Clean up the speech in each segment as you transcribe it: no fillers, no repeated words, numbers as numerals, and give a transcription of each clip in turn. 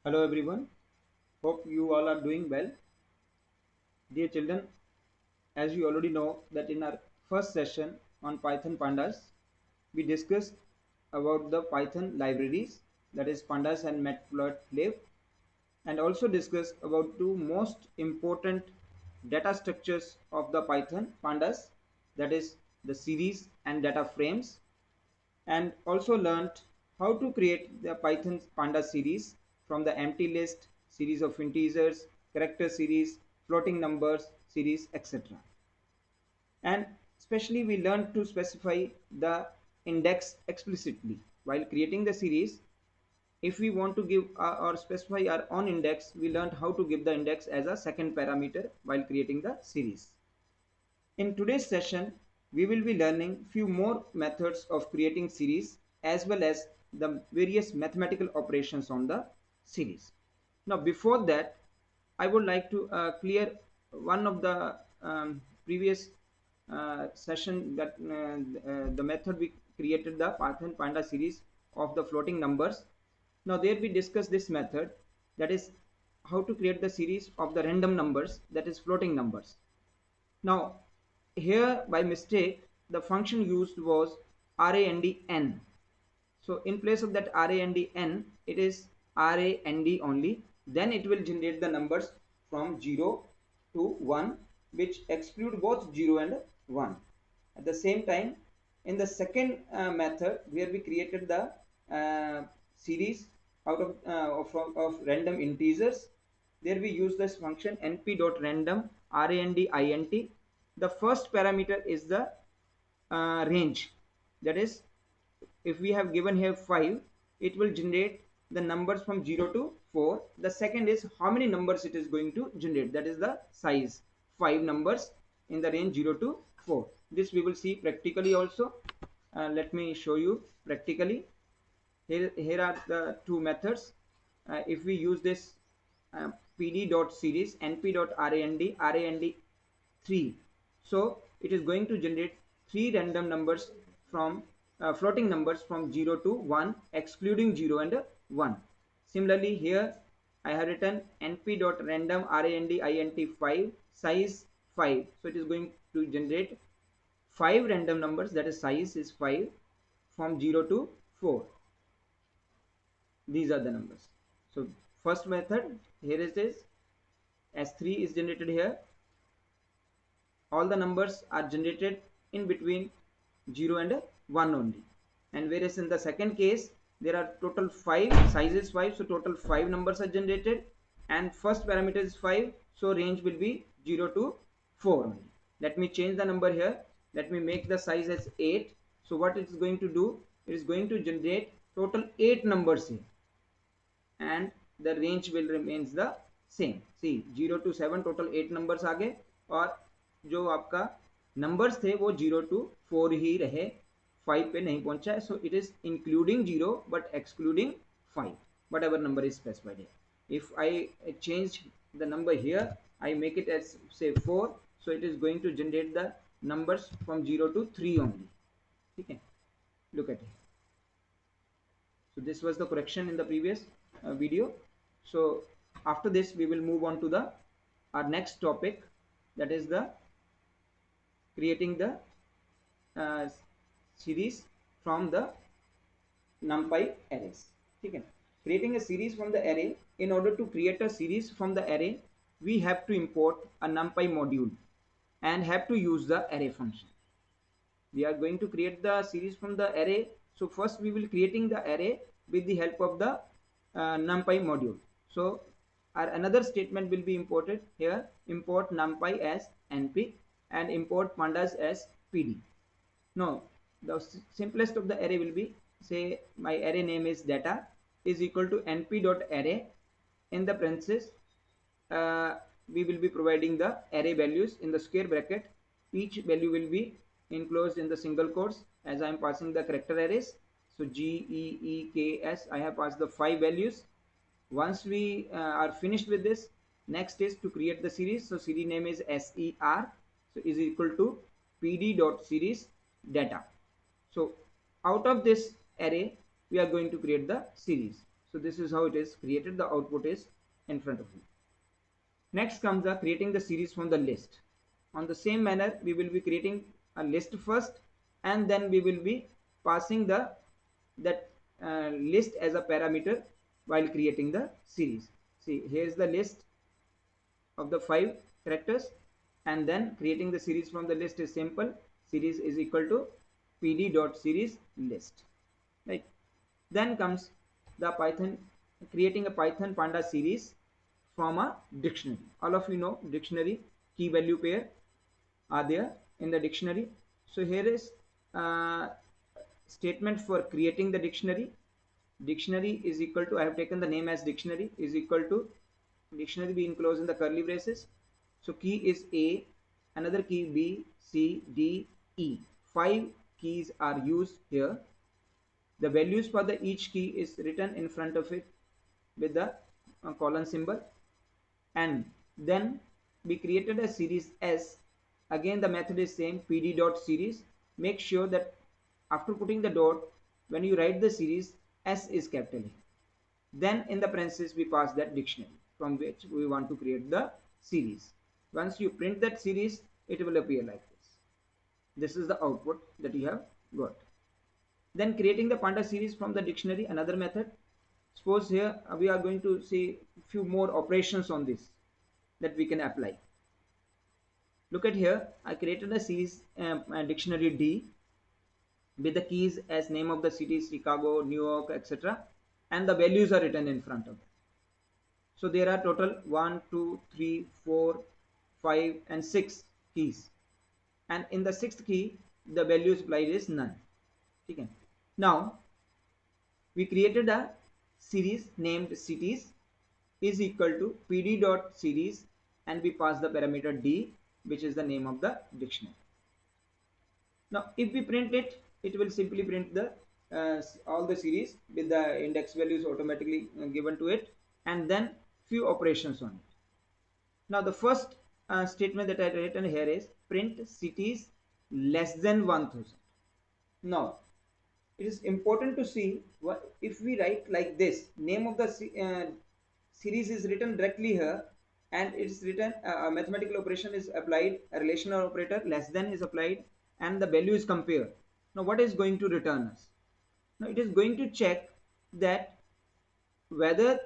Hello everyone, hope you all are doing well. Dear children, as you already know that in our first session on Python pandas, we discussed about the Python libraries, that is pandas and matplotlib, and also discussed about two most important data structures of the Python pandas, that is the series and data frames, and also learnt how to create the Python panda series from the empty list, series of integers, character series, floating numbers series, etc. And especially we learned to specify the index explicitly while creating the series. If we want to give or specify our own index, we learned how to give the index as a second parameter while creating the series. In today's session, we will be learning few more methods of creating series as well as the various mathematical operations on the series. Now, before that, I would like to clear one of the previous session that the method we created the Python Panda series of the floating numbers. Now, there we discussed this method, that is how to create the series of the random numbers, that is floating numbers. Now, here by mistake, the function used was rand. So in place of that rand, it is rand only. Then it will generate the numbers from 0 to 1, which exclude both 0 and 1. At the same time, in the second method, where we created the series out of random integers, there we use this function np.random randint. The first parameter is the range, that is, if we have given here 5, it will generate the numbers from 0 to 4. The second is how many numbers it is going to generate, that is the size, 5 numbers in the range 0 to 4. This we will see practically also. Let me show you practically. Here are the two methods. If we use this pd.series np.rand 3, so it is going to generate 3 random numbers from floating numbers from 0 to 1, excluding 0 and 1. Similarly, here I have written np.random randint5 size 5, so it is going to generate 5 random numbers, that is size is 5, from 0 to 4. These are the numbers. So first method, here it is, s3 is generated here. All the numbers are generated in between 0 and 1 only. And whereas in the second case, there are total 5, size is 5, so total 5 numbers are generated, and first parameter is 5, so range will be 0 to 4 only. Let me change the number here. Let me make the size as 8. So what it is going to do, it is going to generate total 8 numbers here, and the range will remains the same. See, 0 to 7 total 8 numbers आ गए, और जो आपका numbers थे वो 0 to 4 ही रहे, 5 पे नहीं पहुंचा है. So it is including 0 but excluding 5, whatever number is specified here. If I change the number here, I make it as say 4, so it is going to generate the numbers from 0 to 3 only. Okay, look at it. So this was the correction in the previous video. So after this we will move on to the our next topic, that is the creating the uh, series from the numpy arrays. Okay, creating a series from the array. In order to create a series from the array, we have to import a numpy module and have to use the array function. We are going to create the series from the array, so first we will creating the array with the help of the numpy module. So our another statement will be imported here, import numpy as np and import pandas as pd. Now the simplest of the array will be, say my array name is data is equal to np.array, in the parenthesis we will be providing the array values in the square bracket. Each value will be enclosed in the single quotes, as I am passing the character arrays. So G, E, E, K, S, I have passed the 5 values. Once we are finished with this, next is to create the series. So series name is ser, so is equal to pd.series data. So out of this array, we are going to create the series. So this is how it is created. The output is in front of you. Next comes the creating the series from the list. On the same manner, we will be creating a list first, and then we will be passing that list as a parameter while creating the series. See, here's the list of the 5 characters, and then creating the series from the list is simple. Series is equal to pd.series list, right? Then comes the Python, creating a Python Panda series from a dictionary. All of you know dictionary key value pair are there in the dictionary. So here is statement for creating the dictionary. Dictionary is equal to, I have taken the name as dictionary, is equal to dictionary being closed in the curly braces. So key is A, another key B, C, D, E. 5 keys are used here. The values for the each key is written in front of it with the colon symbol, and then we created a series S. Again the method is same, pd.series. Make sure that after putting the dot, when you write the series, S is capital A. Then in the parentheses we pass that dictionary from which we want to create the series. Once you print that series, it will appear like this. This is the output that you have got. Then creating the Panda series from the dictionary, another method. Suppose here we are going to see few more operations on this that we can apply. Look at here, I created a series dictionary D with the keys as name of the cities, Chicago, New York, etc. And the values are written in front of it. So there are total 1, 2, 3, 4, 5 and 6 keys. And in the 6th key, the value supplied is none. Okay. Now, we created a series named cities is equal to pd.series, and we pass the parameter D, which is the name of the dictionary. Now, if we print it, it will simply print the all the series with the index values automatically given to it, and then few operations on it. Now, the first statement that I written here is print cities less than 1000. Now, it is important to see what if we write like this, name of the series is written directly here, and it's written a mathematical operation is applied, a relational operator less than is applied, and the value is compared. Now what is going to return us? Now it is going to check that whether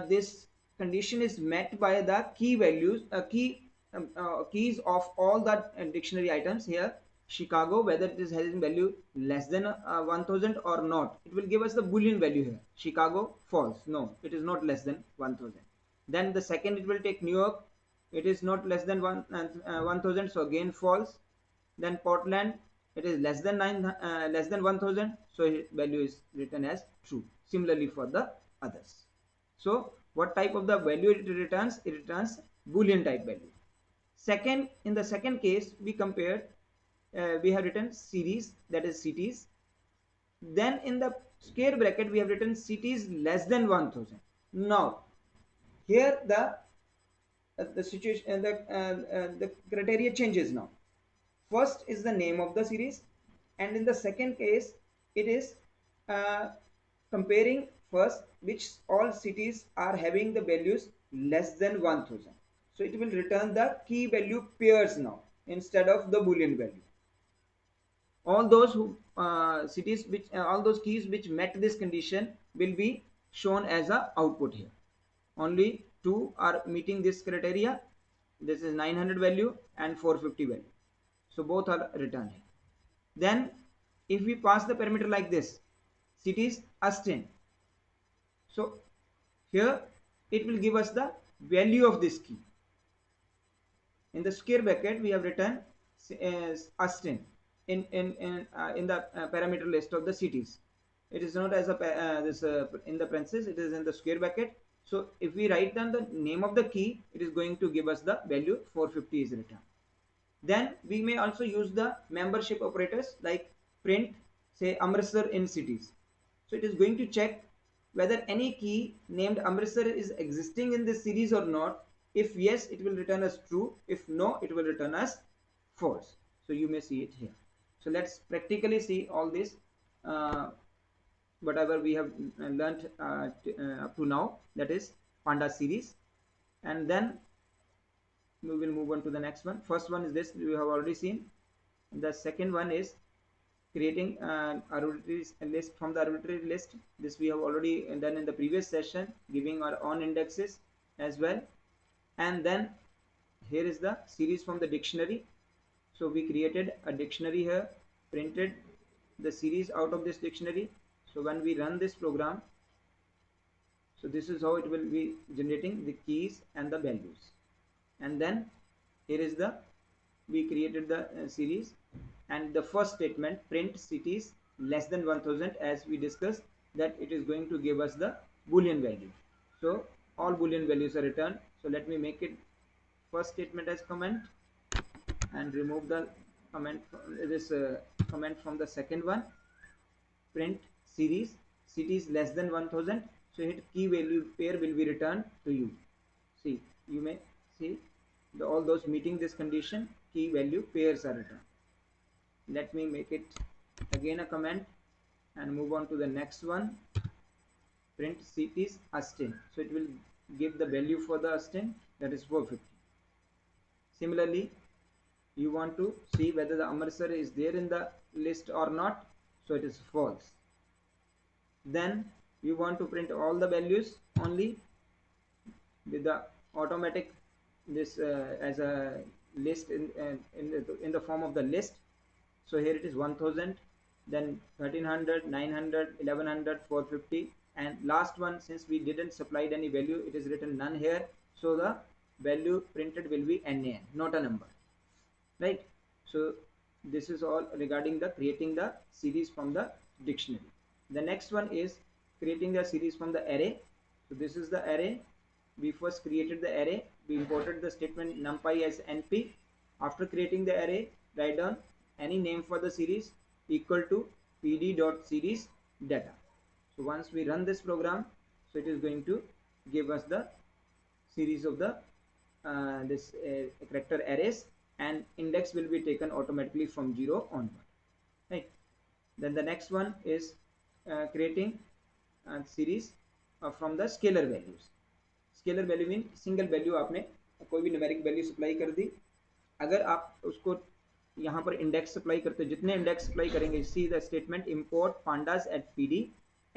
this condition is met by the key values, keys of all the dictionary items here. Chicago, whether it is having value less than 1000 or not. It will give us the boolean value here. Chicago, false. No, it is not less than 1000. Then the second, it will take New York. It is not less than 1000, so again false. Then Portland, it is less than 1000, so value is written as true. Similarly for the others. So what type of the value it returns? It returns boolean type value. Second, in the second case, we compared, we have written series, that is cities. Then in the square bracket, we have written cities less than 1000. Now, here the situation, the criteria changes now. First is the name of the series, and in the second case, it is comparing first which all cities are having the values less than 1000. So it will return the key value pairs now instead of the boolean value. All those who cities which all those keys which met this condition will be shown as a output here. Only 2 are meeting this criteria. This is 900 value and 450 value. So both are returned here. Then if we pass the parameter like this, cities Austin. So here it will give us the value of this key. In the square bracket, we have written Austin in the parameter list of the cities. It is not as a in the parentheses. It is in the square bracket. So if we write down the name of the key, it is going to give us the value 450 is returned. Then we may also use the membership operators like print, say Amritsar in cities. So it is going to check whether any key named Amritsar is existing in this series or not. If yes, it will return as true. If no, it will return as false. So you may see it here. So let's practically see all this whatever we have learnt up to now, that is Pandas series. And then we will move on to the next one. First one is this, we have already seen. The second one is creating an arbitrary list from the arbitrary list. This we have already done in the previous session, giving our own indexes as well. And then here is the series from the dictionary. So we created a dictionary here, printed the series out of this dictionary. So when we run this program, so this is how it will be generating the keys and the values. And then here is the, we created the series, and the first statement, print cities less than 1000, as we discussed, that it is going to give us the boolean value. So all boolean values are returned. So let me make it first statement as comment and remove the comment, this comment from the second one. Print series cities less than 1000. So hit key value pair will be returned to you. See, you may see all those meeting this condition, key value pairs are returned. Let me make it again a comment and move on to the next one. Print cities Austin. So it will give the value for the Austin, that is 450. Similarly, you want to see whether the Amritsar is there in the list or not, so it is false. Then you want to print all the values only with the automatic this as a list in the form of the list. So here it is 1000, then 1300, 900, 1100, 450, and last one, since we didn't supplied any value, it is written none here, so the value printed will be NaN, not a number, right? So this is all regarding the creating the series from the dictionary. The next one is creating the series from the array. So this is the array. We first created the array, we imported the statement numpy as np. After creating the array, write down any name for the series equal to pd.series data. So once we run this program, so it is going to give us the series of the this character arrays, and index will be taken automatically from 0 onward, right? Then the next one is creating a series from the scalar values. Scalar value mean single value आपने कोई भी numeric value supply कर दी, अगर आप उसको यहाँ पर index supply करते हो, जितने इंडेक्स सप्लाई करेंगे, see the statement import pandas at PD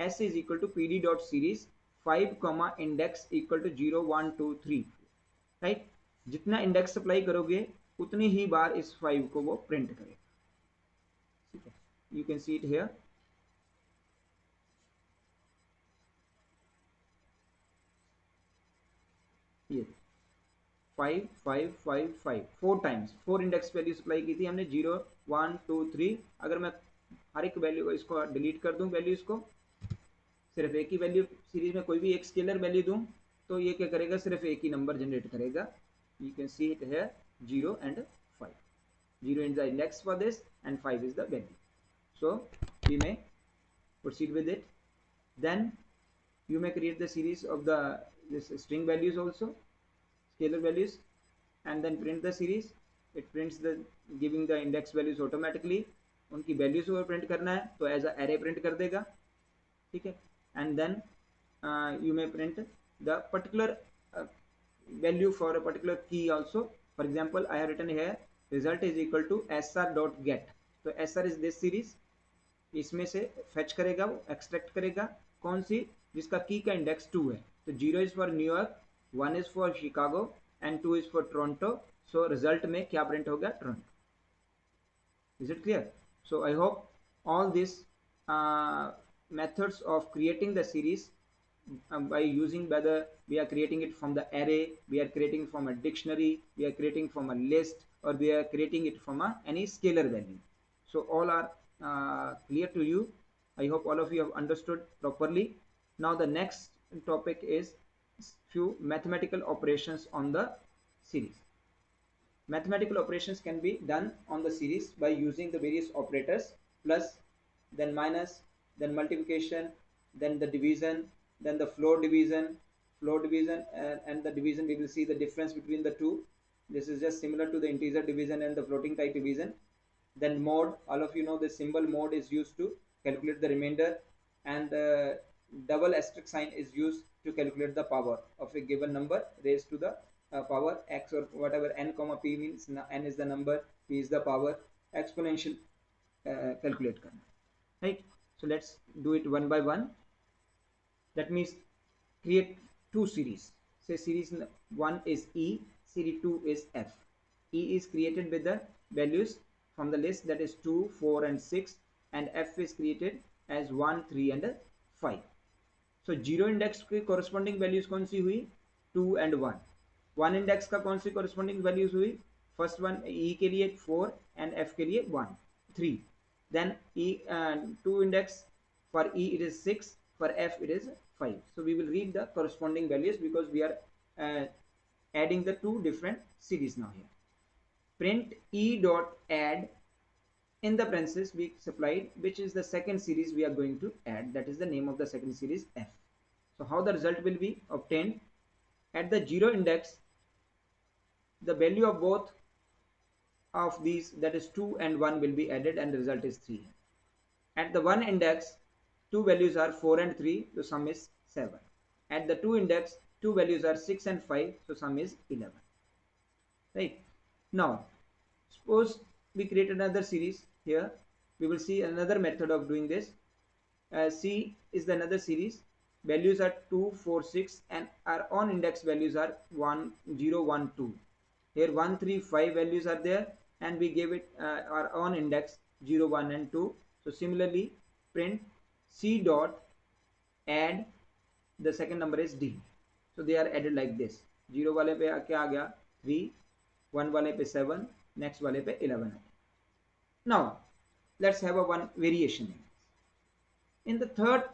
S is equal to PD dot series 5 comma index equal to 0 1 2 3, right? जितना इंडेक्स सप्लाई करोगे उतनी ही बार इस 5 को वो प्रिंट करेगा, ठीक है? You can see it here. ये 5 5 5 5 4 टाइम्स 4 इंडेक्स वैल्यू सप्लाई की थी हमने, 0 1 2 3. अगर मैं हर एक वैल्यू को इसको डिलीट कर दूं, वैल्यूज को, सिर्फ एक ही वैल्यू सीरीज में कोई भी एक स्केलर वैल्यू दूं, तो ये क्या करेगा, सिर्फ एक ही नंबर जनरेट करेगा. You can see it here 0 and 5. 0 is the index for this and 5 is the value. So we may proceed with it. Then you may create the series of the this string values also, scalar values, and then print the series. It prints the giving the index values automatically. उनकी values को print करना है तो as a array print कर देगा, ठीक है? And then you may print the particular value for a particular key also. For example, I have written here result is equal to sr.get. तो sr is this series, इसमें से fetch करेगा, वो extract करेगा कौन सी, जिसका की का इंडेक्स 2 है. तो 0 is for New York, 1 is for Chicago and 2 is for Toronto. So result में क्या प्रिंट हो गया, Toronto. Is it clear? So I hope all this methods of creating the series by using whether we are creating it from the array, we are creating from a dictionary, we are creating from a list, or we are creating it from any scalar value. So all are clear to you. I hope all of you have understood properly. Now the next topic is few mathematical operations on the series. Mathematical operations can be done on the series by using the various operators: plus, then minus, then multiplication, then the division, then the floor division, and the division. We will see the difference between the two. This is just similar to the integer division and the floating type division. Then mode, all of you know the symbol mode is used to calculate the remainder. and the double asterisk sign is used to calculate the power of a given number raised to the power x, or whatever n comma p means. N is the number, p is the power, exponential calculate करना, right? So let's do it one by one. That means create two series. Say series 1 is E, series 2 is F. E is created with the values from the list, that is 2, 4 and 6, and F is created as 1, 3 and 5. So zero index की corresponding values कौन सी हुई? 2 and 1. 1 index का कौन सी corresponding values हुई? First one E के लिए 4 and F के लिए 1, 3. Then E 2 index for E it is 6, for F it is 5. So we will read the corresponding values because we are adding the two different series now here. Print E dot add in the parentheses we supplied, which is the second series we are going to add. That is the name of the second series, F. So how the result will be obtained? At the 0 index, the value of both of these, that is 2 and 1, will be added and the result is 3. At the 1 index, two values are 4 and 3, so sum is 7. At the 2 index, two values are 6 and 5, so sum is 11. Right? Now, suppose we create another series here. We will see another method of doing this. C is the another series. Values are 2, 4, 6, and our on index values are 1, 0, 1, 2. Here 1, 3, 5 values are there, and we gave it our on index 0, 1 and 2. So similarly, print C dot add, the second number is D. So they are added like this. 0 वाले पे क्या आ गया? 3, 1 वाले पे 7, next वाले पे 11. Now let's have a one variation. In the third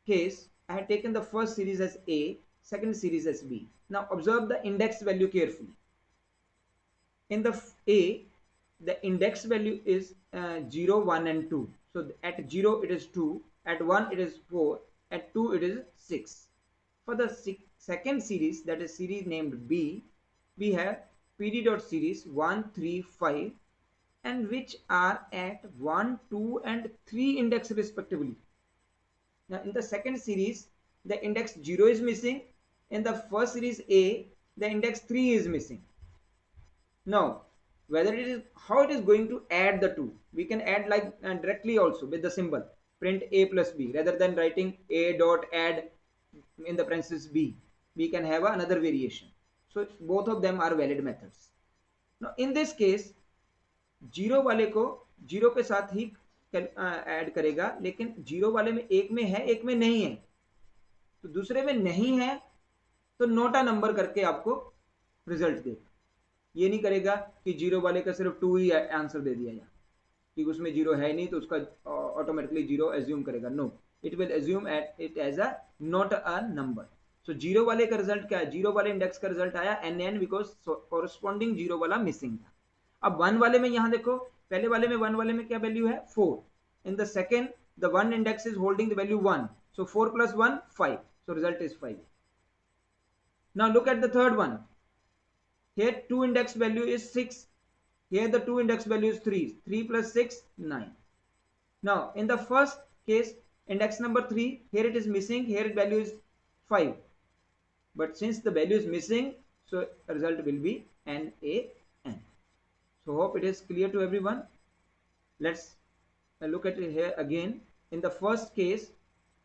case, I had taken the first series as A, second series as B. Now observe the index value carefully. In the A, the index value is 0, 1 and 2. So at 0 it is 2, at 1 it is 4, at 2 it is 6. For the second series, that is series named B, we have pd.series 1, 3, 5, and which are at 1, 2 and 3 index respectively. Now in the second series, the index 0 is missing. In the first series A, the index 3 is missing. Now whether it is, how it is going to add the two, we can add like directly also with the symbol print A plus B, rather than writing A dot add in the parenthesis B, we can have another variation. So both of them are valid methods. Now in this case, 0 वाले को 0 के साथ ही add करेगा, लेकिन 0 वाले में एक में है एक में नहीं है, तो दूसरे में नहीं है तो नोट अ नंबर करके आपको रिजल्ट देगा. ये नहीं करेगा कि 0 वाले का सिर्फ 2 ही आंसर दे दिया या कि उसमें 0 है नहीं तो उसका ऑटोमेटिकली 0 एज्यूम करेगा. No, it will assume it as a not a number. So 0 वाले का रिजल्ट क्या है? 0 वाले इंडेक्स का रिजल्ट आया NN, बिकॉज कॉरस्पॉन्डिंग 0 वाला मिसिंग था. अब 1 वाले में यहां देखो, पहले वाले में 1 वाले में क्या वैल्यू है? 4. In the second the 1 index is holding the value 1, so 4 plus 1 5, so result is 5. Now look at the third one. Here 2 index value is 6, here the 2 index value is 3, 3 plus 6 9. Now in the first case, index number 3, here it is missing, here value is 5, but since the value is missing, so result will be NaN. So hope it is clear to everyone. Let's look at it here again. In the first case,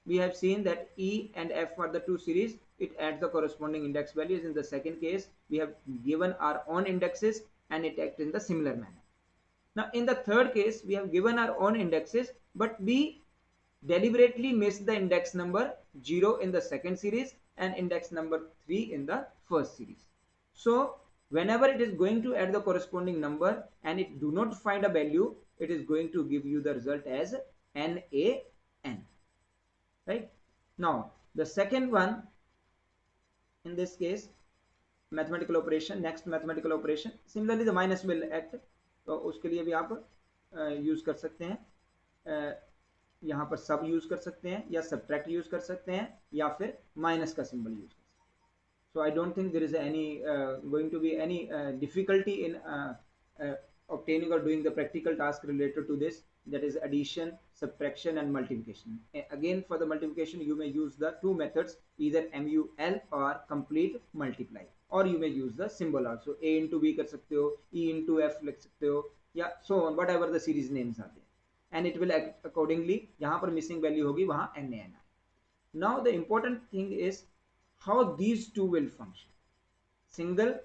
we have seen that E and F are the two series, it adds the corresponding index values. In the second case, we have given our own indexes and it acts in the similar manner. Now in the third case, we have given our own indexes, but we deliberately missed the index number 0 in the second series and index number 3 in the first series. So whenever it is going to add the corresponding number and it do not find a value, it is going to give you the result as NaN. Right? Now the second one, in this case, mathematical operation, next mathematical operation, similarly the minus will act. तो उसके लिए भी आप use कर सकते हैं, यहाँ पर सब यूज कर सकते हैं या सब्ट्रैक्ट यूज कर सकते हैं या फिर माइनस का सिंबल यूज कर सकते हैं. So I don't think there is any going to be any difficulty in obtaining or doing the practical task related to this. that is addition, subtraction and multiplication. Again for the multiplication you may use the two methods, either MUL or complete multiply, or you may use the symbol also, A into B कर सकते हो, E into F लिख सकते हो, या so on, whatever the series names are there, and it will act accordingly. यहाँ पर missing value होगी वहाँ NaN आए. Now the important thing is how these two will function. Single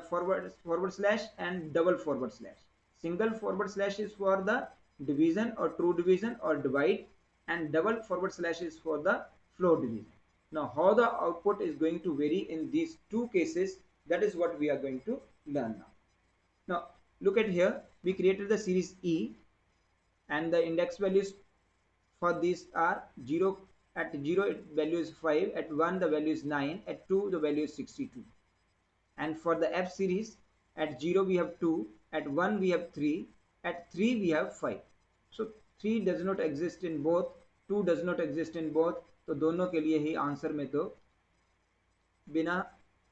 forward slash and double forward slash. Single forward slash is for the division or true division or divide, and double forward slash is for the floor division. Now how the output is going to vary in these two cases, that is what we are going to learn now. Now look at here, we created the series E, and the index values for these are 0. At 0 value is 5, at 1 the value is 9, at 2 the value is 62. And for the F series, at 0 we have 2, at 1 we have 3, at 3 we have 5. So 3 does not exist in both, 2 does not exist in both, तो दोनों के लिए ही answer में तो बिना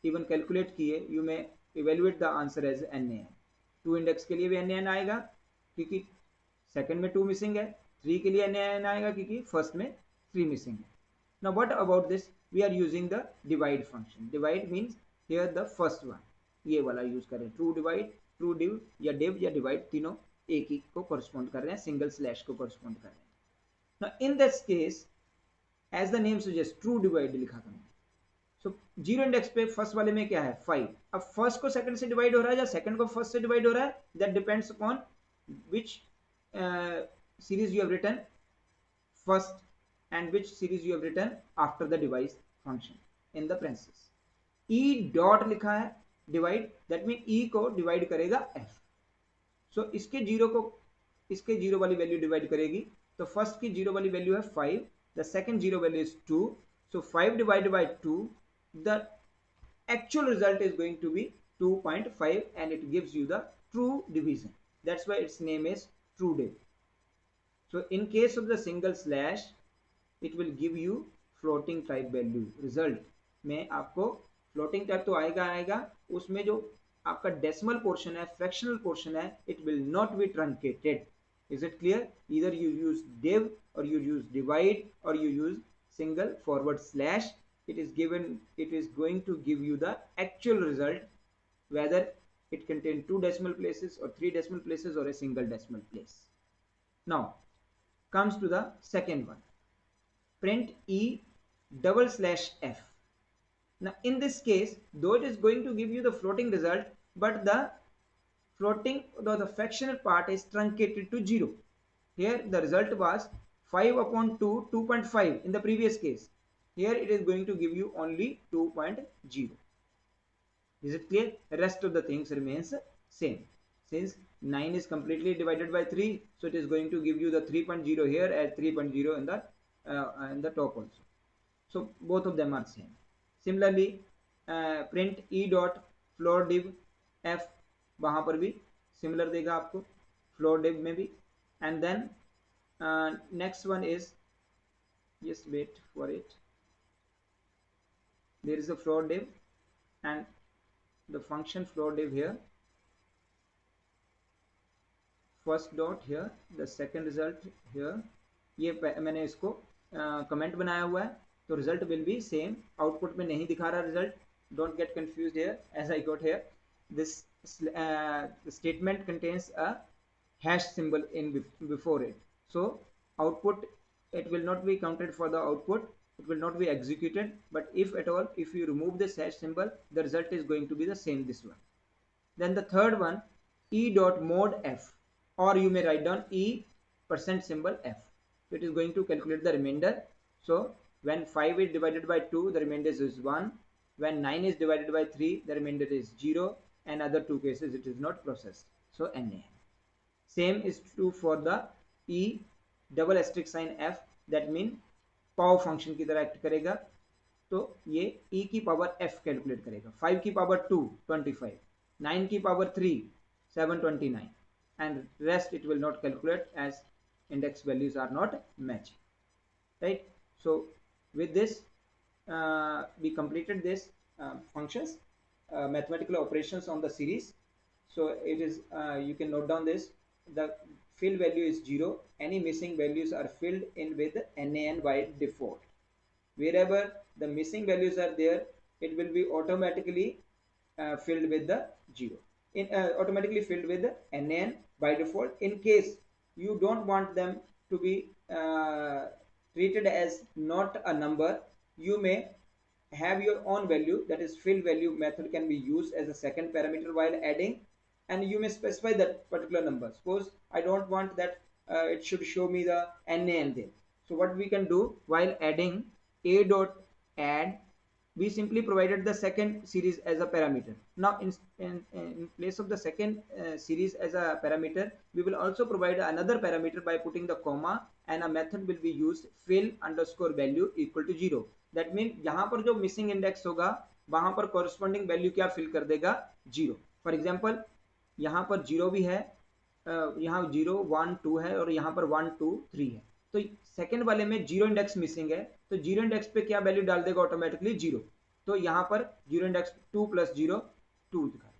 even calculate किए you may evaluate the answer as NaN. 2 index के लिए भी NaN आएगा क्योंकि सेकंड में 2 मिसिंग है, 3 के लिए NaN आएगा क्योंकि फर्स्ट में 3 मिसिंग है. Now what about this? We are using the divide function. Divide means here the first one, ये वाला यूज कर रहे हैं, ट्रू डिवाइड, ट्रू डिव या डिव या डिवाइड, तीनों एक ही को correspond कर रहे हैं, सिंगल स्लैश को correspond कर रहे हैं. Now in this case, as the name suggests, true divide लिखा था. So जीरो इंडेक्स पे फर्स्ट वाले में क्या है 5. अब फर्स्ट को सेकंड से डिवाइड हो रहा है या सेकंड को फर्स्ट से डिवाइड हो रहा है, that depends upon which series you have written first and which series you have written after the divide function in the parentheses. E dot लिखा है डिवाइड, दैट मीन E को divide करेगा F. सो इसके zero को इसके zero वाली value divide करेगी, तो फर्स्ट की जीरो वाली वैल्यू है 5, the second zero value is 2, so 5 divided by 2, the actual result is going to be 2.5 and it gives you the true division. That's why its name is true div. So in case of the single slash, it will give you floating type value. Result में आपको floating type तो आएगा, उसमें जो आपका decimal portion है, fractional portion है, it will not be truncated. Is it clear? Either you use div or you use divide or you use single forward slash. It is going to give you the actual result, whether it contains 2 decimal places or 3 decimal places or a single decimal place. Now comes to the second one, print E double slash F. Now in this case, though it is going to give you the floating result, but the fractional part is truncated to 0. Here the result was 5 upon 2, 2.5 in the previous case. Here it is going to give you only 2.0. Is it clear? The rest of the things remains same. Since 9 is completely divided by 3, so it is going to give you the 3.0 here and 3.0 in the top also. So both of them are same. Similarly, print E dot floor div F, वहाँ पर भी similar देगा आपको, floor div में भी. And then next one is, just wait for it. There is a floor div and the function floor div here. First dot here, the second result here. ये मैंने इसको कमेंट बनाया हुआ है, तो result will be same. Output में नहीं दिखा रहा result, don't get confused here as I got here. This statement contains a hash symbol in before it, so output, it will not be counted for the output, it will not be executed, but if at all, if you remove this hash symbol, the result is going to be the same, this one. Then the third one, E dot mod F, or you may write down E percent symbol F. So it is going to calculate the remainder. So when 5 is divided by 2, the remainder is 1. When 9 is divided by 3, the remainder is 0, and other two cases it is not processed, so NaN. Same is true for the E double asterisk sign F, that mean power function की तरह act करेगा, तो ये E की power F calculate करेगा. 5 की power 2 25, 9 की power 3 729, and rest it will not calculate as index values are not matching, right? So with this we completed this functions, mathematical operations on the series. So it is you can note down this. The fill value is 0, any missing values are filled in with NaN by default. Wherever the missing values are there, it will be automatically filled with the 0. Automatically filled with the NaN by default. In case you don't want them to be treated as not a number, you may have your own value, that is fill value method can be used as a second parameter while adding, and you may specify that particular number. Suppose I don't want that it should show me the NaN there. So what we can do while adding a dot add, we simply provided the second series as a parameter. Now in place of the second series as a parameter, we will also provide another parameter by putting the comma, and a method will be used fill underscore value equal to 0. That mean यहाँ पर जो missing index होगा वहां पर corresponding value क्या fill कर देगा 0. For example यहाँ पर 0 भी है, यहाँ 0 1 2 है और यहाँ पर 1 2 3 है. तो सेकंड वाले में 0 इंडेक्स मिसिंग है, तो 0 इंडेक्स पे क्या वैल्यू डाल देगा ऑटोमेटिकली 0. तो यहाँ पर 0 इंडेक्स 2 प्लस 0 2 दिखा.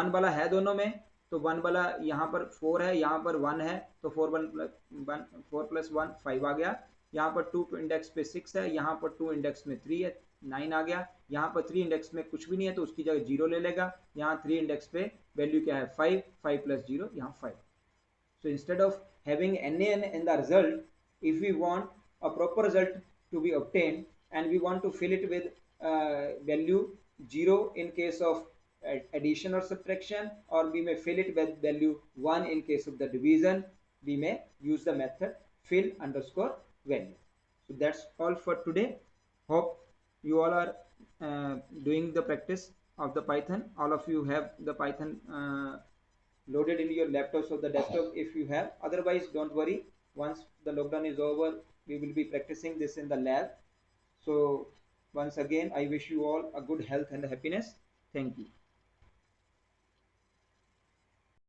1 वाला है दोनों में, तो 1 वाला यहाँ पर 4 है, यहाँ पर 1 है, तो 4 प्लस 1 5 आ गया. यहाँ पर 2 इंडेक्स पे 6 है, यहाँ पर 2 इंडेक्स में 3 है 9 आ गया. यहाँ पर 3 इंडेक्स में कुछ भी नहीं है तो उसकी जगह 0 ले लेगा. यहाँ 3 इंडेक्स पे वैल्यू क्या है 5, 5 प्लस 0 यहाँ 5. So instead of having NaN in the result, if we want a proper result to be obtained and we want to fill it with value 0 in case of addition or subtraction, or we may fill it with value 1 in case of the division, we may use the method fill underscore value. So that's all for today. Hope you all are doing the practice of the Python. All of you have the Python loaded in your laptops or the desktop if you have. Otherwise, don't worry. Once the lockdown is over, we will be practicing this in the lab. So once again, I wish you all a good health and happiness. Thank you.